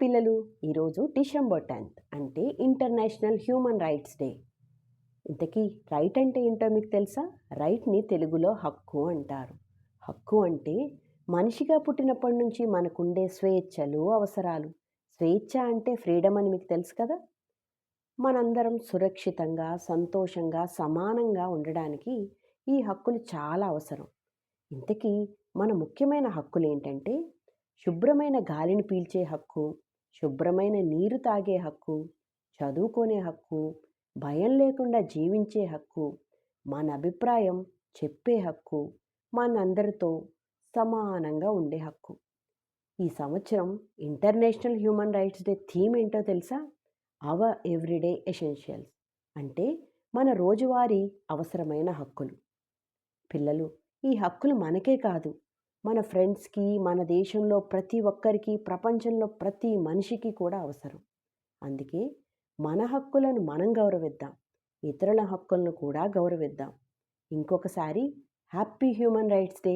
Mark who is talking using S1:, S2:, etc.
S1: పిల్లలు, ఈరోజు డిసెంబర్ 10 అంటే ఇంటర్నేషనల్ హ్యూమన్ రైట్స్ డే. ఇంతకీ రైట్ అంటే ఏంటో మీకు తెలుసా? రైట్ని తెలుగులో హక్కు అంటారు. హక్కు అంటే మనిషిగా పుట్టినప్పటి నుంచి మనకుండే స్వేచ్ఛలు, అవసరాలు. స్వేచ్ఛ అంటే ఫ్రీడమ్ అని మీకు తెలుసు కదా? మనందరం సురక్షితంగా, సంతోషంగా, సమానంగా ఉండడానికి ఈ హక్కులు చాలా అవసరం. ఇంతకీ మన ముఖ్యమైన హక్కులేంటంటే, శుభ్రమైన గాలిని పీల్చే హక్కు, శుభ్రమైన నీరు తాగే హక్కు, చదువుకునే హక్కు, భయం లేకుండా జీవించే హక్కు, మన అభిప్రాయం చెప్పే హక్కు, మనందరితో సమానంగా ఉండే హక్కు. ఈ సంవత్సరం international human rights day theme ఏంటో తెలుసా? అవర్ ఎవ్రీడే ఎసెన్షియల్స్, అంటే మన రోజువారీ అవసరమైన హక్కులు. పిల్లలు, ఈ హక్కులు మనకే కాదు, మన ఫ్రెండ్స్కి, మన దేశంలో ప్రతి ఒక్కరికి, ప్రపంచంలో ప్రతి మనిషికి కూడా అవసరం. అందుకే మన హక్కులను మనం గౌరవిద్దాం, ఇతరుల హక్కులను కూడా గౌరవిద్దాం. ఇంకొకసారి హ్యాపీ హ్యూమన్ రైట్స్ డే.